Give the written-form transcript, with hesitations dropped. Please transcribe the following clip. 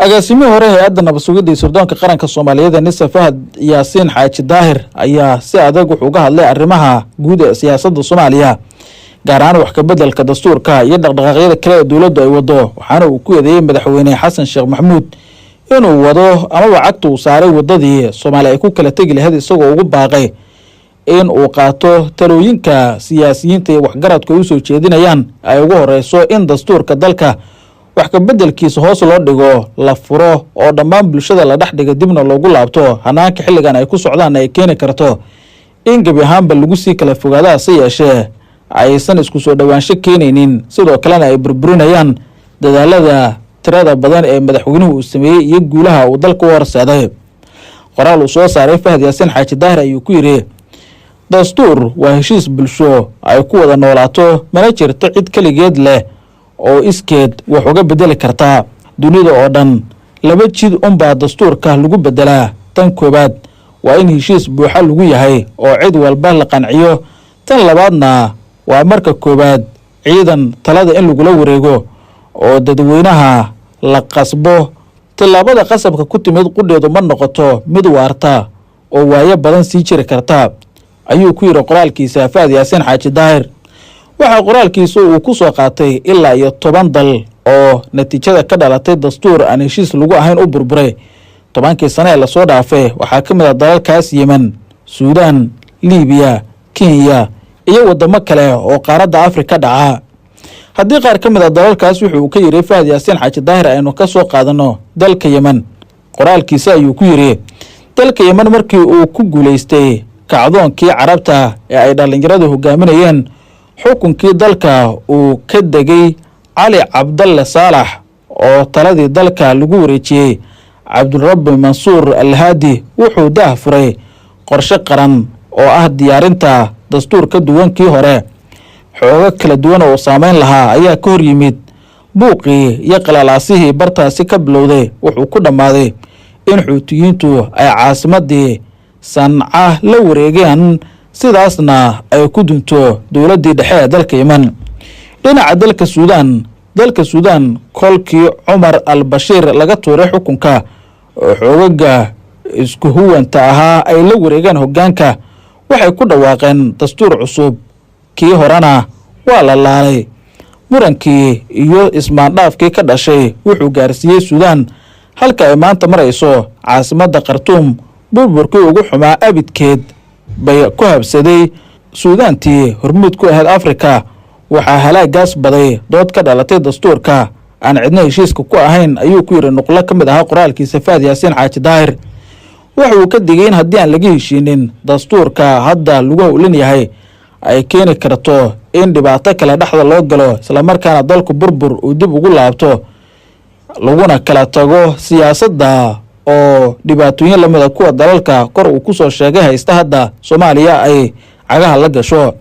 agaasimihi hore hay-adda nabad-sugidda iyo sirdoonka qaranka Soomaaliyeed Nisa Fahad Yaasiin Xaaji Daahir ayaa si adag wuxuu uga hadlay arrimaha guud ee siyaasadda Soomaaliya gaar ahaan wax ka beddelka dastuurka iyo dhaqdhaqaaqyada kale ee dawladdu ay wado waxaana uu ku eedeeyay madaxweyne Xasan Sheekh Maxamuud inuu wado ama wacagtu uu saaray wadadii Soomaaliya ay ku kala tagi lahayd isagoo ugu baaqay in uu qaato talooyinka siyaasiyiinta iyo waxgaradku ay u soo jeedinayaan ay ugu horeyso in dastuurka dalka wax ka beddelkiisa hoos loo dhigo la furo oo dhammaan bulshada la dhex dhiga dibna loogu laabto hanaanka xilligan ay ku socdaan ay keeni karto in gabi ahaanba lagu sii kala fogaada si yeeshee aysan isku soo dhawaansho keenaynin sidoo kalena ay burburinayaan dadaalada tirada badan ee madaxweynuhu uu sameeyey iyo guulaha uu dalka u horseeday. qoraal uu soo saaray Fahad Yaasiin Xaaji Daahir ayuu ku yiri dastuur waa heshiis bulsho ay ku wada noolaato mana jirto cid kaligeed leh oo iskeed wax uga bedeli karta dunida oo dhan laba jid unbaa dastuurka lagu bedelaa tan koobaad waa in heshiis buuxa lagu yahay oo cid walba la qanciyo tan labaadna waa marka koobaad ciidan talada in lagu la wareego oo dadweynaha la qasbo tilaabada qasabka ku timid qudheedu ma noqoto mid waarta oo waayo badan sii jiri karta ayuu ku yiri qoraalkiisa Fahad Yaasiin Xaaji Daahir. waxa qoraalkiisa uu ku soo qaatay ilaa iyo 10 dal oo natiijada ka dhalatay dastuur aan heshiis lagu ahayn u burburay 10kii sano ee la soo dhaafay waxaa ka mid ah dalalkaas Yemen, Suudaan, Liibiya, Kenya iyo wadamo kale oo qaaradda Afrika dhaca. haddii qaar ka mid ah dalalkaas wuxuu ka yiri Fahad Yaasiin Xaaji Daahir aynu ka soo qaadano dalka Yemen qoraalkiisa ayuu ku yiri dalka Yemen markii uu ku guuleystay kacdoonkii Carabta ee ay dhalinyaradu hogaaminayeen xukunkii dalka uu ka degay Ali Cabdalle Saalax oo taladii dalka lagu wareejiyay Cabdulrabbi Mansuur Al-Haadi wuxuu daahfuray qorshe qaran oo ah diyaarinta dastuur ka duwankii hore xooga kala duwan oo saameyn lahaa ayaa ka hor yimid buuqii iyo qalalaasihii bartaasi ka bilowday wuxuu ku dhammaaday in xuutiyiintu ay caasimadii Sanca la wareegeen sidaasna ay ku dunto dawladdii dhexe ee dalka Yemen. dhinaca dalka Suudaan kolkii Umar al-Bashir laga tuuray xukunka oo xoogaga isku huwanta ahaa ay la wareegeen hoggaanka waxay ku dhawaaqeen dastuur cusub kii horena waa la laalay murankii iyo ismaandhaafkii ka dhashay wuxuu gaarsiiyey Suudaan halka ay maanta marayso caasimadda Khartoum burburkii ugu xumaa abidkeed bay ku habsaday Suudaantii hormuud ku ahayd Afrika waxaa halaagaas baday dood ka dhalatay dastuurka aan cidna heshiiska ku ahayn ayuu ku yiri nuqlo ka mid ah qoraalkiisa Fahad Yaasiin Xaaji Daahir. waxa uu ka digay in haddii aan laga heshiinin dastuurka hadda lagu howlan yahay ay keeni karto in dhibaato kale dhexda loo galo isla markaana dalku burbur uu dib ugu laabto laguna kala tago siyaasadda oo dhibaatooyin lamida kuwa dalalka kor uu ku soo sheegay haysta hadda Soomaaliya ay cagaha la gasho.